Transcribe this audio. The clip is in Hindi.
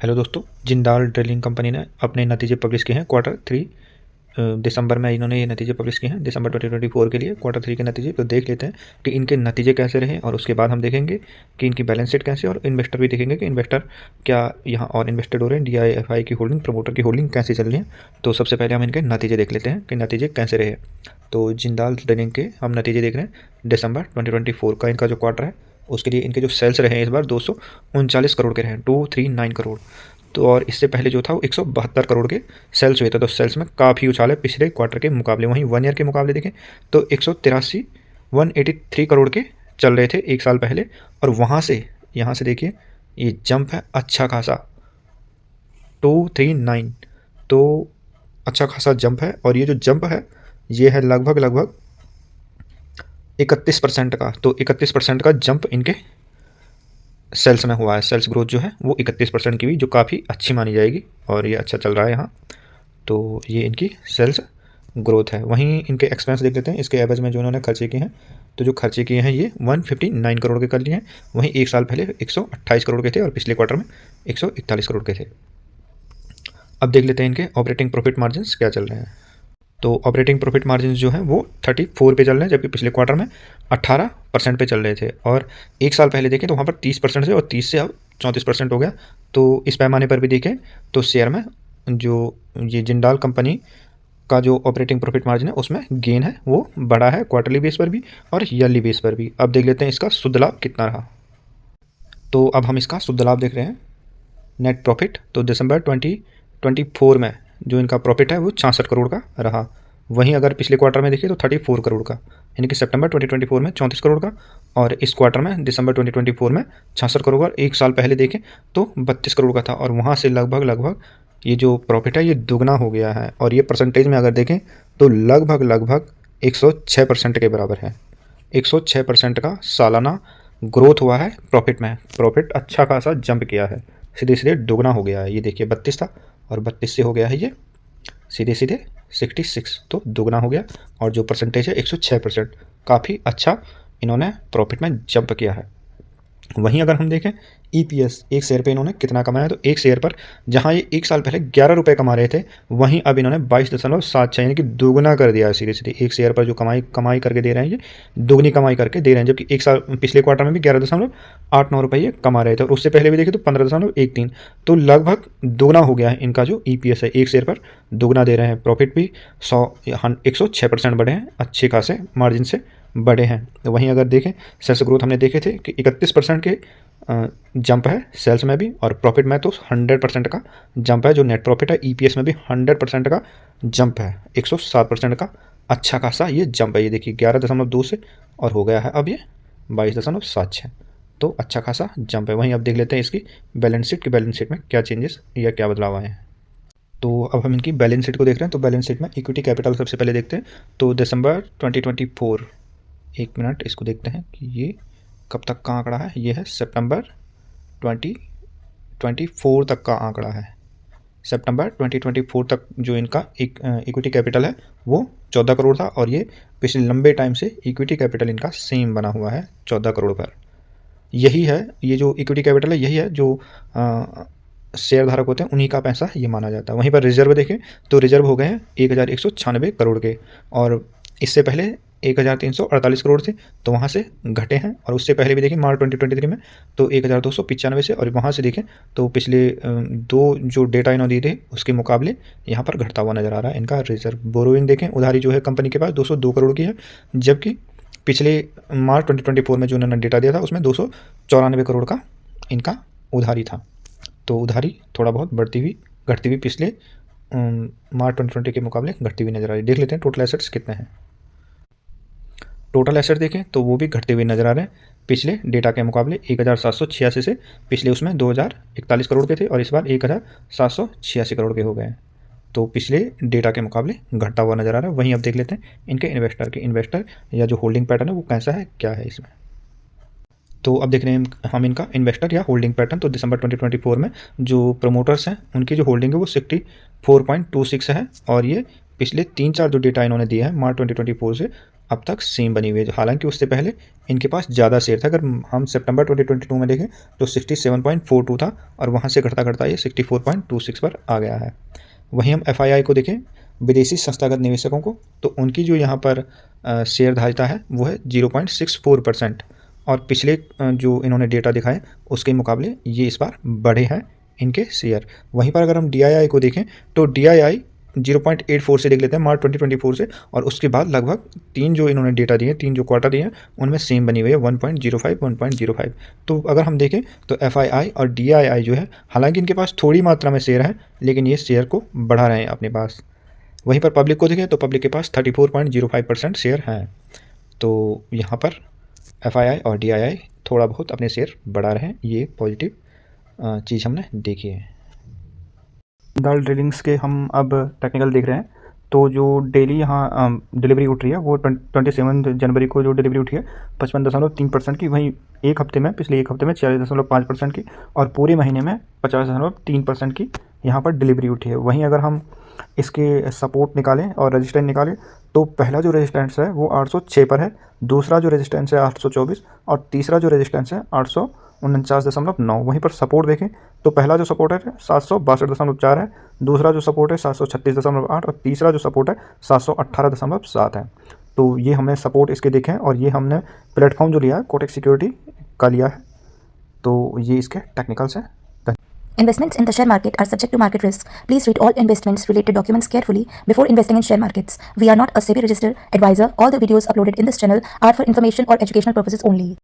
हेलो दोस्तों, जिंदाल ड्रिलिंग कंपनी ने अपने नतीजे पब्लिश किए हैं Q3 दिसंबर में। इन्होंने ये नतीजे पब्लिश किए हैं दिसंबर 2024 के लिए Q3 के नतीजे। तो देख लेते हैं कि इनके नतीजे कैसे रहे और उसके बाद हम देखेंगे कि इनकी बैलेंस शीट कैसे, और इन्वेस्टर भी देखेंगे कि इन्वेस्टर क्या यहाँ और इन्वेस्टेड हो रहे हैं, DIFI की होल्डिंग, प्रमोटर की होल्डिंग कैसे चल रही है। तो सबसे पहले हम इनके नतीजे देख लेते हैं कि नतीजे कैसे रहे। तो जिंदाल ड्रिलिंग के हम नतीजे देख रहे हैं दिसंबर 2024 का इनका जो क्वार्टर है उसके लिए इनके जो सेल्स रहे हैं इस बार 239 करोड़ के रहे हैं, 239 करोड़। तो और इससे पहले जो था वो 172 करोड़ के सेल्स हुए थे। तो सेल्स में काफ़ी उछाल है पिछले क्वार्टर के मुकाबले। वहीं 1 ईयर के मुकाबले देखें तो 183 करोड़ के चल रहे थे एक साल पहले, और वहाँ से यहाँ से देखिए ये जंप है अच्छा खासा 239। तो अच्छा खासा जंप है, और ये जो जंप है ये है लगभग 31% का। तो 31% का जंप इनके सेल्स में हुआ है। सेल्स ग्रोथ जो है वो 31% की हुई, जो काफ़ी अच्छी मानी जाएगी, और ये अच्छा चल रहा है यहाँ। तो ये इनकी सेल्स ग्रोथ है। वहीं इनके एक्सपेंस देख लेते हैं, इसके एवरेज में जो इन्होंने खर्चे किए हैं। तो जो खर्चे किए हैं ये 159 करोड़ के कर लिए हैं। वहीं एक साल पहले 128 करोड़ के थे, और पिछले क्वार्टर में 141 करोड़ के थे। अब देख लेते हैं इनके ऑपरेटिंग प्रॉफिट मार्जिन्स क्या चल रहे हैं। तो ऑपरेटिंग प्रॉफिट मार्जिन जो है वो 34 पे चल रहे हैं, जबकि पिछले क्वार्टर में 18% पे चल रहे थे। और एक साल पहले देखें तो वहाँ पर 30% से, और 30 से अब 34% हो गया। तो इस पैमाने पर भी देखें तो शेयर में जो ये जिंदाल कंपनी का जो ऑपरेटिंग प्रॉफिट मार्जिन है उसमें गेन है वो बढ़ा है, क्वार्टरली बेस पर भी और ईयरली बेस पर भी। अब देख लेते हैं इसका शुद्ध लाभ कितना रहा। तो अब हम इसका शुद्ध लाभ देख रहे हैं, नेट प्रॉफिट। तो दिसंबर 2024 में जो इनका प्रॉफिट है वो 66 करोड़ का रहा। वहीं अगर पिछले क्वार्टर में देखिए तो 34 करोड़ का, यानी कि सितंबर 2024 में 34 करोड़ का, और इस क्वार्टर में दिसंबर 2024 में 66 करोड़ का। एक साल पहले देखें तो 32 करोड़ का था, और वहाँ से लगभग ये जो प्रॉफिट है ये दुगना हो गया है। और ये परसेंटेज में अगर देखें तो लगभग 106% के बराबर है। 106% का सालाना ग्रोथ हुआ है प्रॉफिट में। प्रॉफिट अच्छा खासा जंप किया है, सीधे सीधे दोगुना हो गया है। ये देखिए 32 था और 32 से हो गया है ये सीधे सीधे 66, तो दोगुना हो गया। और जो परसेंटेज है 106%, काफ़ी अच्छा इन्होंने प्रॉफिट में जंप किया है। वहीं अगर हम देखें EPS, एक शेयर पे इन्होंने कितना कमाया, तो एक शेयर पर जहां ये एक साल पहले 11 रुपये कमा रहे थे, वहीं अब इन्होंने 22.76 यानी कि दोगुना कर दिया है सीधे सीधे। एक शेयर पर जो कमाई करके दे रहे हैं ये दोगुनी कमाई करके दे रहे हैं, जबकि एक साल पिछले क्वार्टर में भी 11.89 रुपये ये कमा रहे थे, और उससे पहले भी देखे तो 15.13। तो लगभग दोगुना हो गया है इनका जो EPS है, एक शेयर पर दोगुना दे रहे हैं। प्रॉफिट भी 106% बढ़े हैं, अच्छे खासे मार्जिन से बड़े हैं। तो वहीं अगर देखें सेल्स ग्रोथ हमने देखे थे कि 31% के जंप है सेल्स में भी, और प्रॉफिट में तो 100% का जंप है। जो नेट प्रॉफिट है EPS में भी 100% का जंप है, 107% का अच्छा खासा ये जंप है। ये देखिए 11.2 से और हो गया है अब ये 22.76, तो अच्छा खासा जंप है। वहीं अब देख लेते हैं इसकी बैलेंस शीट, की बैलेंस शीट में क्या चेंजेस या क्या बदलाव आए हैं। तो अब हम इनकी बैलेंस शीट को देख रहे हैं। तो बैलेंस शीट में इक्विटी कैपिटल सबसे पहले देखते हैं। तो दिसंबर 2024, एक मिनट इसको देखते हैं कि ये कब तक का आंकड़ा है। ये है सितंबर 2024 तक का आंकड़ा है। सितंबर 2024 तक जो इनका एक इक्विटी कैपिटल है वो 14 करोड़ था, और ये पिछले लंबे टाइम से इक्विटी कैपिटल इनका सेम बना हुआ है 14 करोड़ पर। यही है, ये जो इक्विटी कैपिटल है यही है जो शेयर धारक होते हैं उन्हीं का पैसा ये माना जाता है। वहीं पर रिजर्व देखें तो रिजर्व हो गए हैं 1196 करोड़ के, और इससे पहले 1348 करोड़ थे, तो वहाँ से घटे हैं। और उससे पहले भी देखें मार्च 2023 में तो 1295 से, और वहाँ से देखें तो पिछले दो जो डेटा इन्होंने दिए थे उसके मुकाबले यहाँ पर घटता हुआ नज़र आ रहा है इनका रिजर्व। बोरोइंग देखें, उधारी जो है कंपनी के पास 202 करोड़ की है, जबकि पिछले मार्च 2024 में जो उन्होंने डेटा दिया था उसमें 294 करोड़ का इनका उधारी था। तो उधारी थोड़ा बहुत बढ़ती हुई घटती हुई पिछले मार्च 2020 के मुकाबले घटती हुई नजर आ रही है। देख लेते हैं टोटल एसेट्स कितने हैं। टोटल एसेट देखें तो वो भी घटते हुए नजर आ रहे हैं पिछले डेटा के मुकाबले। 1786 से पिछले उसमें 2041 करोड़ के थे, और इस बार 1786 करोड़ के हो गए हैं। तो पिछले डेटा के मुकाबले घटता हुआ नजर आ रहा है। वहीं अब देख लेते हैं इनके इन्वेस्टर या जो होल्डिंग पैटर्न है वो कैसा है, क्या है इसमें। तो अब देख रहे हैं हम इनका इन्वेस्टर या होल्डिंग पैटर्न। तो दिसंबर 2024 में जो प्रमोटर्स हैं उनकी जो होल्डिंग है वो 64.26 है, और ये पिछले 3-4 जो डेटा इन्होंने दिए हैं मार्च 2024 से अब तक सेम बनी हुई है, हालांकि उससे पहले इनके पास ज़्यादा शेयर था। अगर हम सितंबर 2022 में देखें तो 67.42 था और वहाँ से घटता घटता ये 64.26 पर आ गया है। वहीं हम FII को देखें, विदेशी संस्थागत निवेशकों को, तो उनकी जो यहाँ पर शेयरधारिता है वो है 0.64%, और पिछले जो इन्होंने डेटा दिखाए उसके मुकाबले ये इस बार बढ़े हैं इनके शेयर। वहीं पर अगर हम DII को देखें तो DII 0.84 से देख लेते हैं मार्च 2024 से, और उसके बाद लगभग 3 जो इन्होंने डेटा दिए, 3 जो क्वार्टर दिए हैं उनमें सेम बनी हुई है 1.05 1.05। तो अगर हम देखें तो FII और DII जो है, हालांकि इनके पास थोड़ी मात्रा में शेयर है लेकिन ये शेयर को बढ़ा रहे हैं अपने पास। वहीं पर पब्लिक को देखें तो पब्लिक के पास 34.05% शेयर हैं। तो यहाँ पर FII और DII थोड़ा बहुत अपने शेयर बढ़ा रहे हैं, ये पॉजिटिव चीज़ हमने देखी है। दाल ड्रिलिंग्स के हम अब टेक्निकल देख रहे हैं। तो जो डेली यहाँ डिलीवरी उठ रही है वो 27 जनवरी को जो डिलीवरी उठी है 55.3% की, वहीं एक हफ्ते में, पिछले एक हफ्ते में 46.5% की, और पूरे महीने में 50.3% की यहाँ पर डिलीवरी उठी है। वहीं अगर हम इसके सपोर्ट निकालें और रेजिस्टेंस निकालें तो पहला जो रेजिस्टेंस है वो 806 पर है, दूसरा जो रेजिस्टेंस है 824, और तीसरा जो रेजिस्टेंस है 849.9। वहीं पर सपोर्ट देखें तो पहला जो सपोर्ट है 762.4 है, दूसरा जो सपोर्ट है 736.8, और तीसरा जो सपोर्ट है 718.7 है। तो ये हमने सपोर्ट इसके देखे हैं, और ये हमने प्लेटफॉर्म जो लिया है कोटक सिक्योरिटी का लिया है। तो ये इसके टेक्निकल्स हैं। Investments in the share market are subject to market risks. Please read all investments related documents carefully before investing in share markets. We are not a SEBI registered advisor. All the videos uploaded in this channel are for information or educational purposes only.